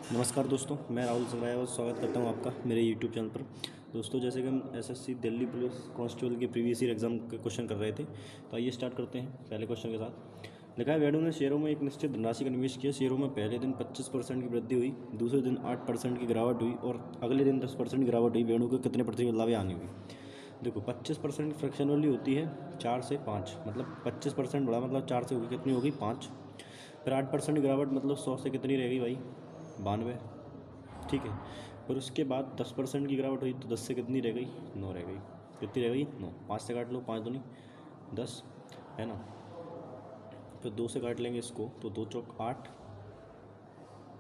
नमस्कार दोस्तों, मैं राहुल संग्राया और स्वागत करता हूं आपका मेरे यूट्यूब चैनल पर। दोस्तों, जैसे कि हम एसएससी दिल्ली पुलिस कांस्टेबल के प्रीवियस ईयर एग्जाम के क्वेश्चन कर रहे थे, तो आइए स्टार्ट करते हैं पहले क्वेश्चन के साथ। लिखा है, वेणु ने शेयरों में एक निश्चित धनराशि का निवेश किया। शेयरों में पहले दिन 25% की वृद्धि हुई, दूसरे दिन 8% की गिरावट हुई और अगले दिन 10% की गिरावट हुई। वेणु को कितने प्रतिशत लाभ हानि हुई? देखो, 25% फ्रैक्शन वैल्यू होती है 4 से 5, मतलब 25% बढ़ा मतलब 4 से होगी, कितनी होगी? 5। फिर 8% गिरावट मतलब 100 से कितनी रहेगी भाई? 92। ठीक है। फिर उसके बाद 10% की गिरावट हुई तो 10 से कितनी रह गई? 9 रह गई। कितनी रह गई? 9। 5 से काट लो, 5 दूनी 10, है ना। फिर 2 से काट लेंगे इसको तो 2 चौक 8,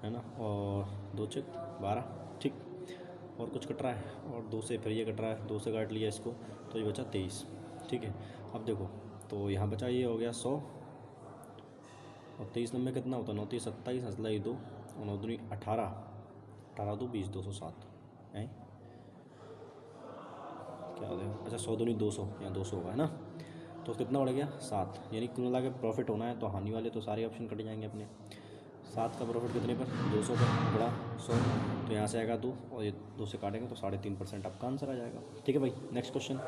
है ना, और 2 चौक 12। ठीक। और कुछ कट रहा है, और 2 से फिर ये कट रहा है, 2 से काट लिया इसको तो ये बचा 23। ठीक है। अब देखो, तो यहाँ बचा ये हो गया 100, और 23 नंबर कितना होता है? 9 3 27, हंसला ही 2, और 9 दूनी 18, 18 2 20, 207 है। क्या हो गया? अच्छा, 100 दूनी 200, यहाँ 200 होगा, है ना। तो कितना बढ़ गया? 7। यानी कुल मिला के प्रॉफिट होना है तो हानि वाले तो सारे ऑप्शन कट जाएंगे अपने। 7 का प्रॉफिट कितने पर? 200 पर बड़ा 100, तो यहाँ से आएगा 2, और ये 2 से काटेंगे तो 3.5% आपका आंसर आ जाएगा। ठीक है भाई, नेक्स्ट क्वेश्चन।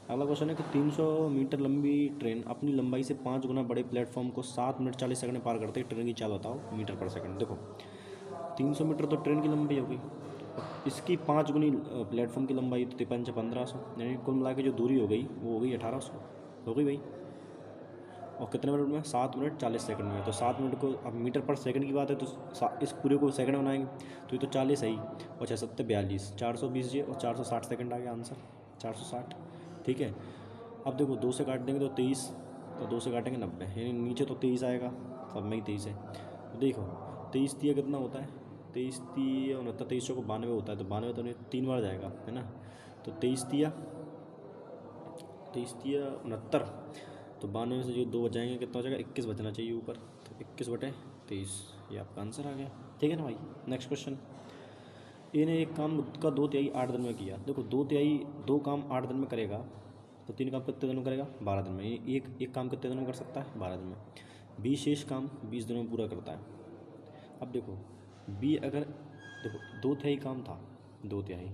अगला क्वेश्चन है कि 300 मीटर लंबी ट्रेन अपनी लंबाई से 5 गुना बड़े प्लेटफॉर्म को 7 मिनट 40 सेकंड में पार करते है। ट्रेन की चाल बताओ मीटर पर सेकंड। देखो, 300 मीटर तो ट्रेन की लंबाई हो गई, इसकी 5 गुनी प्लेटफॉर्म की लंबाई तो 1500, यानी कुल मिला के जो दूरी हो गई वो हो गई 1800 हो गई भाई। और कितने मिनट में? 7 मिनट 40 सेकंड में। तो 7 मिनट को अब मीटर पर सेकंड की बात है तो इस पूरे को सेकंड बनाएंगे तो ये तो 40 है ही, और 6 7 42, 420 जी, और 460 सेकंड आ गया आंसर, 460। ठीक है। अब देखो, 2 से काट देंगे तो 23, तो 2 से काटेंगे 90, यानी नीचे तो 23 आएगा, सब में ही 23 है। तो देखो, 23 तिया कितना होता है? 23 तिया 69, 23 को 92 होता है, तो 92 तो नहीं 3 बार जाएगा, है ना। तो 23 तिया 69, तो 92 में से जो 2 बचाएंगे कितना हो जाएगा? 21 बचना चाहिए ऊपर, तो 21/23, ये आपका आंसर आ गया। ठीक है ना भाई। Next question. ए ने एक काम का 2/3 8 दिन में किया। देखो, 2/3 2 काम 8 दिन में करेगा, तो 3 काम कितने दिन में करेगा? 12 दिन में। एक काम कितने दिन में कर सकता है? 12 दिन में। बी शेष काम 20 दिनों में पूरा करता है। अब देखो, बी अगर, देखो 2/3 काम था, 2/3,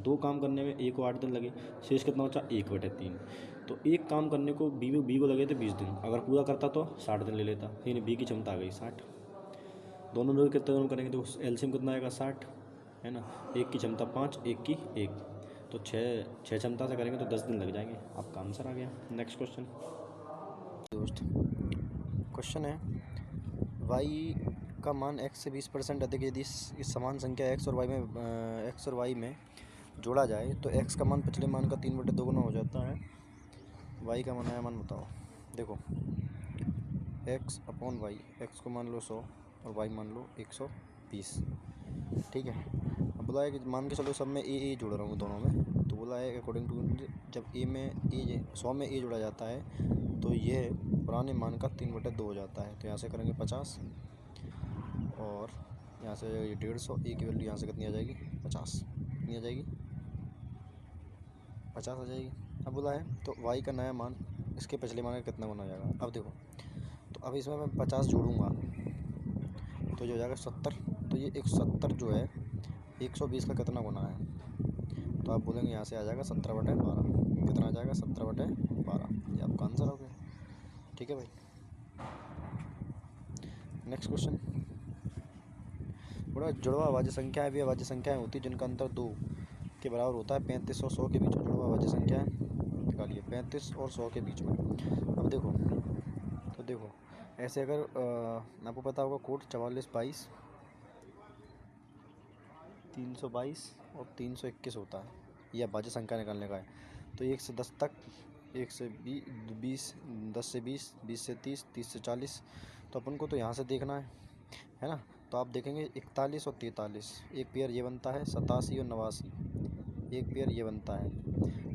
2 काम करने में ए को 8 दिन लगे, शेष कितना बचा? 1/3। तो एक काम करने को बी को लगे थे 20 दिन, अगर पूरा करता तो 60 दिन ले लेता, यानी बी की क्षमता आ गई 60। दोनों लोग कितने दिन करेंगे? तो एलसीएम कितना आएगा? 60, है ना। एक की क्षमता 5, एक की 1, तो 6 क्षमता से करेंगे तो 10 दिन लग जाएंगे। आपका आंसर आ गया। Next question. दोस्त, क्वेश्चन है, वाई का मान x से 20% अधिक यदि इस समान संख्या x और y में जोड़ा जाए तो x का मान पिछले मान का 3/2 गुना हो जाता है। y का मान आया मान बताओ। देखो, x/y, x को मान लो 100 और y मान लो 120। ठीक है। अब बोला है कि मान के चलो सब में ए जोड़ रहा हूँ दोनों में, तो बोला है अकॉर्डिंग टू, जब ए में ए 100 में ए जोड़ा जाता है तो यह पुराने मान का 3/2 हो जाता है। तो यहाँ से करेंगे 50, और यहाँ से ये 150, ए की वैल्यू यहाँ से कितनी आ जाएगी? 50। कितनी आ जाएगी? 50 आ जाएगी। अब बोला है तो वाई का नया मान इसके पिछले मान का कितना गुना हो जाएगा? अब देखो, तो अब इसमें मैं 50 जोड़ूंगा तो जो हो जाएगा 70, तो ये 170 जो है 120 का कितना गुना है? तो आप बोलेंगे यहाँ से आ जाएगा 17/12। कितना आ जाएगा? 17/12। ये आपका आंसर हो गया। ठीक है भाई। Next question. बड़ा जुड़वा अभाज्य संख्याएं भी अभाज्य संख्याएं होती हैं जिनका अंतर 2 के बराबर होता है। 35 और 100 के बीच में जुड़वा अभाज्य संख्याएं निकालिए 35 और 100 के बीच में। अब देखो, तो देखो ऐसे अगर आपको पता होगा कोड 4422, 322 और 321 होता है, यह अभाज्य संख्या निकालने का है। तो 1 से 10 तक, 1 से 20, 10 से 20, 20 से 30, 30 से 40, तो अपन को तो यहाँ से देखना है ना। तो आप देखेंगे 41 और 43, एक पेयर ये बनता है 87 और 89, एक पेयर ये बनता है।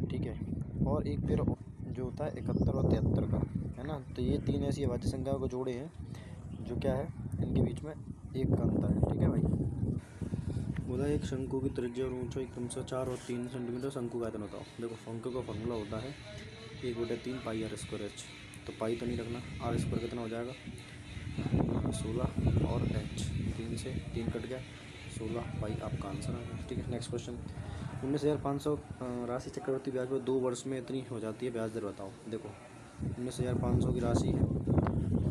ठीक है। और एक पेयर जो होता है 71 और 73 का, है ना। तो ये 3 ऐसी अभाज्य संख्याओं को जोड़े हैं जो क्या है, इनके बीच में 1 का अंतर है। ठीक है भाई। बोला एक शंकु की त्रिज्या और ऊंचाई क्रमशः 4 और 3 सेंटीमीटर। शंकु का आयतन बताओ। देखो, शंकु का फॉर्मूला होता है 1/3 पाई r² h। तो पाई तो नहीं रखना, r² कितना हो जाएगा? 16 और एच, 3 से 3 कट गया, 16 बाई आपका आंसर आ गया। ठीक है, नेक्स्ट क्वेश्चन। 19,500 राशि चक्रवृद्धि ब्याज पर 2 वर्ष में इतनी हो जाती है, ब्याज दर बताओ। देखो 19,500 की राशि है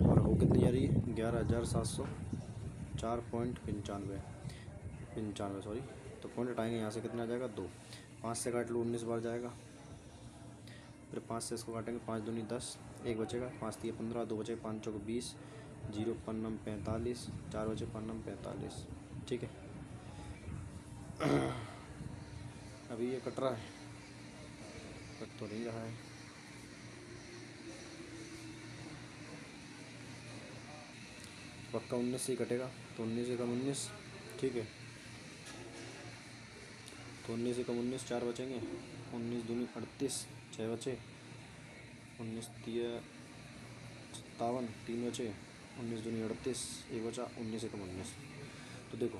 और वो कितनी जा रही है, 11,704.95 95 सॉरी। तो पॉइंट हटाएंगे यहाँ से, कितना आ जाएगा 2, 5 से काट लो 19 बार जाएगा, फिर 5 से इसको काटेंगे, 5 दूनी 10, 1 बचेगा, 5 3 15, 2 बचे 5 चौक 20, 0 पन्नम 45, 4 बचे पन्नम 45। ठीक है, अभी ये कट रहा है, कट तो नहीं रहा है, पक्का 19 से ही कटेगा, तो 19 से कम 19। ठीक है, तो 19 से कम 19, 4 बचेंगे, 19 दूनी 38, 6 बचे, 19 तिया 57, 3 बचे, 19 दूनी 38, 1 बचा, 19 से कम 19। तो देखो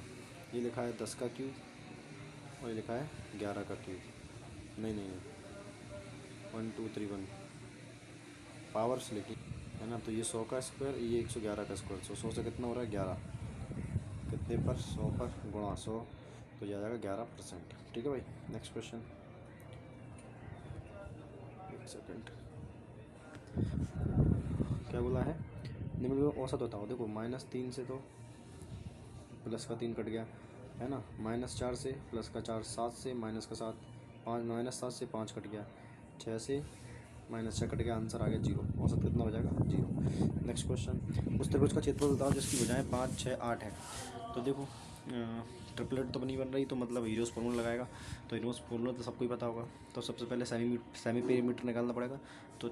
ये लिखा है 10 का क्यूब और ये लिखा है 11 का क्यूब, नहीं नहीं 1 2 3 1 पावर्स लिखी है ना। तो ये 100 का स्क्वायर, ये 111 का स्क्वायर, 100 से कितना हो रहा है 11, कितने पर 100 पर गुणा 100, तो ये आ जाएगा 11%। ठीक है भाई, नेक्स्ट क्वेश्चन। एक सेकेंड, क्या बोला है, निम्न में औसत बताओ। देखो -3 से तो प्लस का 3 कट गया है ना, -4 से प्लस का 4, 7 से माइनस का 7, 5 -7 से 5 कट गया, 6 से -6 कट गया, आंसर आ गया 0। औसत कितना हो जाएगा 0। नेक्स्ट क्वेश्चन, उस त्रिभुज का क्षेत्रफल बताओ जिसकी भुजाएं 5 6 8 है। तो देखो ट्रिपलेट तो बनी बन रही, तो मतलब हीरोज़ फॉर्मूला लगाएगा, तो हीरोज़ फॉर्मूला तो सबको ही पता होगा। तो सबसे पहले सेमी पेरीमीटर निकालना पड़ेगा। तो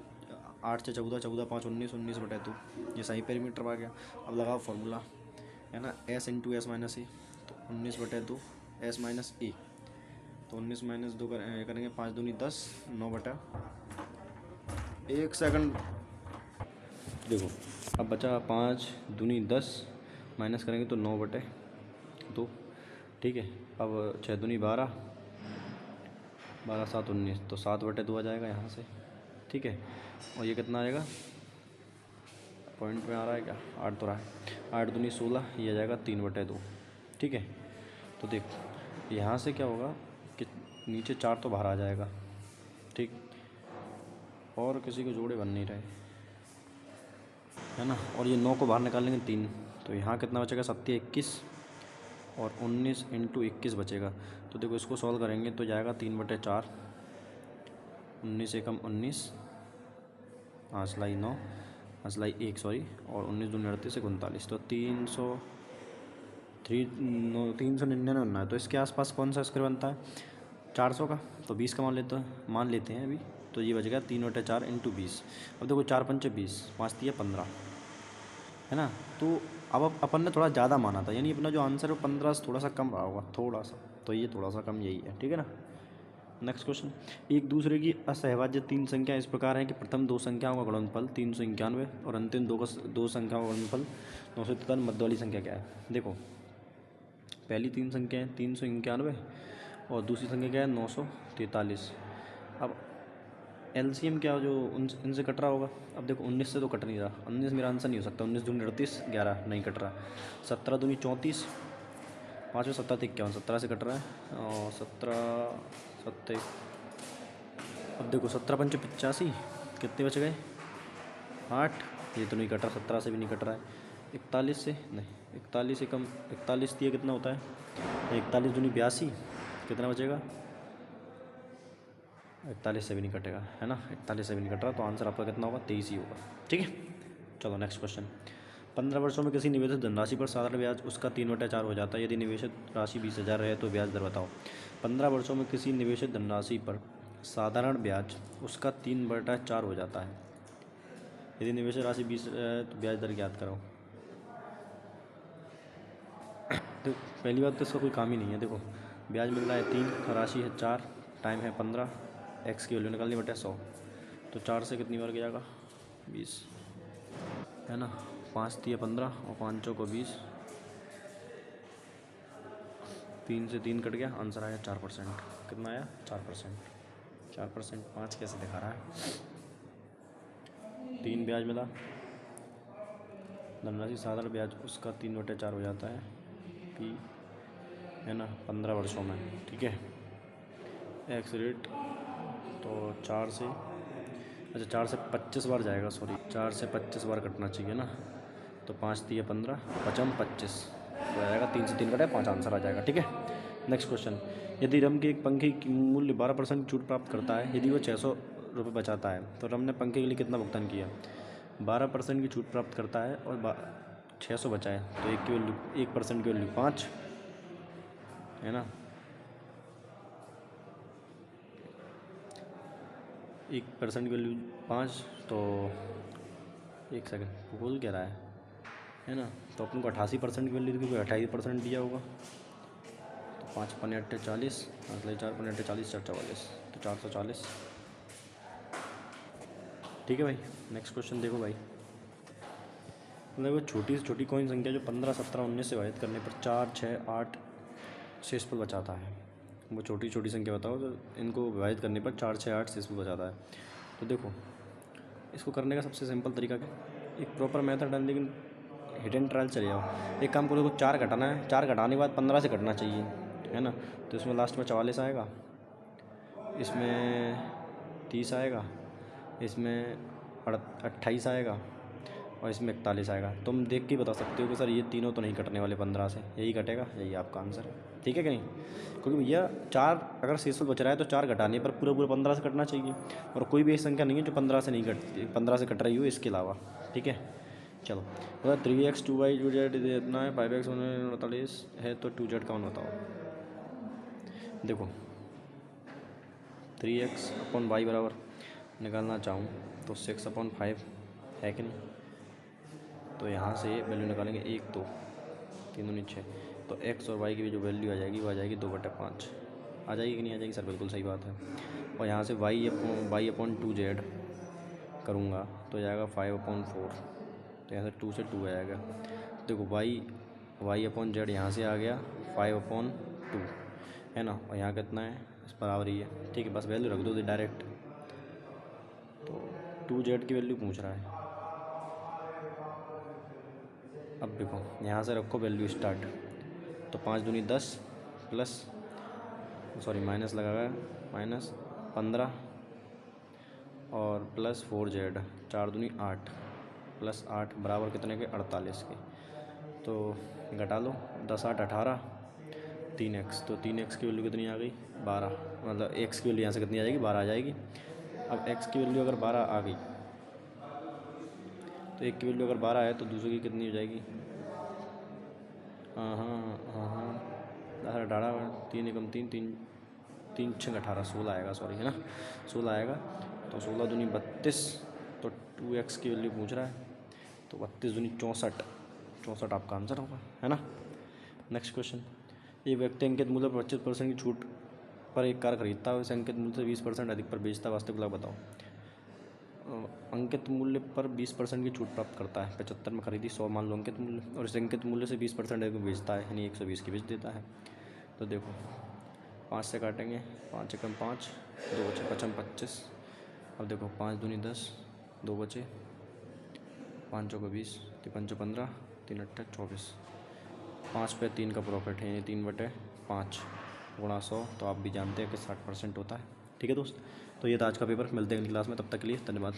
8 से 14, 14 5 19, 19 बटा 2, ये सेमी पेरीमीटर आ गया। अब लगाओ फॉर्मूला, है ना, s इंटू एस माइनस ए, तो 19 बटे 2 एस माइनस ए, तो 19 माइनस 2 करेंगे, 5 दूनी 10, 9 बटा 1 सेकंड। देखो अब बचा 5 दूनी 10, माइनस करेंगे तो 9 बटे 2। ठीक है, अब 6 दूनी 12, 12 7 19, तो 7 बटे 2 आ जाएगा यहाँ से। ठीक है, और ये कितना आएगा, पॉइंट में आ रहा है क्या, 8 तो रहा है, 8 दूनी 16, ये आ जाएगा 3 बटे 2। ठीक है, तो देख यहाँ से क्या होगा कि नीचे 4 तो बाहर आ जाएगा। ठीक, और किसी को जोड़े बन नहीं रहे, है ना, और ये 9 को बाहर निकालेंगे 3, तो यहाँ कितना बचेगा 7 21 और 19 इंटू 21 बचेगा। तो देखो इसको सॉल्व करेंगे तो जाएगा 3 बटे 4, 19 से कम 19, हासलाई 9, हासलाई 1 सॉरी, और 19 दूनी 38 से 39, तो 399 बनना है। तो इसके आसपास कौन सा स्क्वायर बनता है 400 का, तो 20 का मान लेते हैं अभी। तो ये बच गया 3 बटे 4 इंटू 20। अब देखो 4 पंचे 20, 5 तिया 15, है ना। तो अब अपन ने थोड़ा ज़्यादा माना था, यानी अपना जो आंसर है वो 15 से थोड़ा सा कम रहा होगा, थोड़ा सा, तो ये थोड़ा सा कम यही है। ठीक है ना। नेक्स्ट क्वेश्चन, एक दूसरे की असहभाज्य 3 संख्याएं इस प्रकार हैं कि प्रथम 2 संख्याओं का गुणनफल 391 और अंतिम 2 संख्याओं का गुणनफल 953, मध्य वाली संख्या क्या है। देखो पहली 3 संख्याएं 391 और दूसरी संख्या क्या है 943। अब एलसीएम क्या जो इनसे कट रहा होगा। अब देखो 19 से तो कट नहीं रहा, 19 मेरा आंसर नहीं हो सकता, 19 दूनी 38, 11 नहीं कट रहा, 17 दूनी 34, 5 में 17 51, 17 से कट रहा है, और 17 7। अब देखो 17 पंचे 85, कितने बच गए 8, ये तो नहीं कट रहा, 17 से भी नहीं कट रहा है, 41 से नहीं, 41 से कम, 41 दिया कितना होता है, 41 दूनी 82, कितना बचेगा 41 से भी नहीं कटेगा, है ना, 41 से भी नहीं कट रहा, तो आंसर आपका कितना होगा 23 ही होगा। ठीक है, चलो नेक्स्ट क्वेश्चन, 15 वर्षों में किसी निवेशित धनराशि पर साधारण ब्याज उसका 3 बटा 4 हो जाता है, यदि निवेशित राशि 20,000 है तो ब्याज दर बताओ। 15 वर्षों में किसी निवेशित धनराशि पर साधारण ब्याज उसका 3 बटा 4 हो जाता है, यदि निवेशित राशि 20 है तो ब्याज दर ज्ञात करो। तो पहली बात तो इसका कोई काम ही नहीं है। देखो ब्याज मिल रहा है 3, राशि है 4, टाइम है 15, एक्स की वैल्यू निकालनी बटे 100, तो 4 से कितनी बार जाएगा 20, है ना, 5 तिया 15 और 5 चौको 20, 3 से 3 कट गया, आंसर आया 4%। कितना आया 4%, 4%, 5 कैसे दिखा रहा है, 3 ब्याज मिला, धनराशि साधारण ब्याज उसका 3/4 हो जाता है पी, है ना, 15 वर्षों में। ठीक है। एक्स रेट तो 4 से, अच्छा 4 से 25 बार जाएगा, सॉरी 4 से 25 बार कटना चाहिए ना, तो 5 दिए 15, 5 25 तो आ जाएगा 3 से 3 कटे 5 आंसर आ जाएगा। ठीक है। नेक्स्ट क्वेश्चन, यदि रम के एक पंखे की मूल्य 12% की छूट प्राप्त करता है, यदि वो 600 रुपये बचाता है, तो रम ने पंखे के लिए कितना भुगतान किया? 12% की छूट प्राप्त करता है और 600 बचाए, तो 1% की वैल्यू 5, है ना, 1% की वैल्यू 5, तो 1 सेकंड बोल क्या रहा है ना, तो अपन को 88% की वैल्यू थी, कोई 28% दिया होगा, तो 5 पन्ने 8 40, 4 पन्ने 8 40, 4 44, तो 440। ठीक है भाई। नेक्स्ट क्वेश्चन देखो भाई, मतलब वो छोटी से छोटी कौन संख्या जो 15, 17, 19 से विभाजित करने पर 4, 6, 8 शेष पर बचाता है, वो छोटी छोटी संख्या बताओ जो इनको विभाजित करने पर 4, 6, 8 शेष पर बचाता है। तो देखो इसको करने का सबसे सिंपल तरीका क्या, एक प्रॉपर मेथड है लेकिन हिट एंड ट्रायल चले जाओ। एक काम करो, देखो 4 घटाना है, 4 घटाने के बाद 15 से कटना चाहिए, है ना, तो इसमें लास्ट में 44 आएगा, इसमें 30 आएगा, इसमें 28 आएगा और इसमें 41 आएगा। तुम देख के बता सकते हो कि सर ये तीनों तो नहीं कटने वाले 15 से, यही कटेगा, यही आपका आंसर है। ठीक है कि नहीं, क्योंकि भैया 4 अगर शेषफल बच रहा है तो 4 घटाने पर पूरा पूरा 15 से कटना चाहिए, और कोई भी ऐसी संख्या नहीं है जो 15 से नहीं कटती, 15 से कट रही हो इसके अलावा। ठीक है, चलो मतलब 3x 2y 2z इतना है, 5x 48 है, तो 2z कौन बताओ। देखो 3x अपॉन वाई बराबर निकालना चाहूँ तो 6/5 है कि नहीं, तो यहाँ से वैल्यू निकालेंगे 1 2 3 दूनी 6, तो x और y की भी जो वैल्यू आ जाएगी वो आ जाएगी 2/5 आ जाएगी कि नहीं आ जाएगी सर, बिल्कुल सही बात है। और यहाँ से y अपॉन 2z करूँगा तो जाएगा 5/4, तो यहाँ से 2 से 2 आ जाएगा। देखो y अपॉन z यहाँ से आ गया 5/2, है ना, और यहाँ कितना है, इस बराबर ही है। ठीक है, बस वैल्यू रख दो डायरेक्ट, तो 2z की वैल्यू पूछ रहा है। अब देखो यहाँ से रखो वैल्यू स्टार्ट, तो 5 दूनी 10 प्लस, सॉरी माइनस लगा गया, माइनस 15 और प्लस 4z, 4 दूनी 8 प्लस 8 बराबर कितने के 48 के, तो घटा लो 10 8 18, 3x, तो 3x की वैल्यू कितनी आ गई 12, मतलब x की वैल्यू यहाँ से कितनी आ जाएगी 12 आ जाएगी। अब x की वैल्यू अगर 12 आ गई तो एक की वैल्यू अगर 12 है तो दूसरे की कितनी हो जाएगी, हाँ हाँ हाँ हाँ 18, 3 एकम 3 3 3 6 18 16 आएगा, सॉरी है ना 16 आएगा, तो 16 दूनी 32, तो 2x की वैल्यू पूछ रहा है, तो 32 दूनी 64 आपका आंसर होगा, है ना। नेक्स्ट क्वेश्चन, एक व्यक्ति अंकित मूल्य पर 25% की छूट पर एक कार खरीदता है, उसे अंकित मूल्य से 20% अधिक पर बेचता है, वास्तविक लाभ बताओ। अंकित मूल्य पर 20% की छूट प्राप्त करता है, 75 में खरीदी 100 मान लो अंकित मूल्य, और इस अंकित मूल्य से 20% अधिक में बेचता है, यानी 120 की बेच देता है। तो देखो 5 से काटेंगे, 5 एकम 5, 2 बचे 5 25, अब देखो 5 दूनी 10, 2 बचे 5 चौको 20, 5 15, 3 8 24, 5 पे 3 का प्रॉफिट है, 3/5 गुणा 100, तो आप भी जानते हैं कि 60% होता है। ठीक है दोस्त, तो ये था आज का पेपर, मिलते हैं अगली क्लास में, तब तक के लिए धन्यवाद।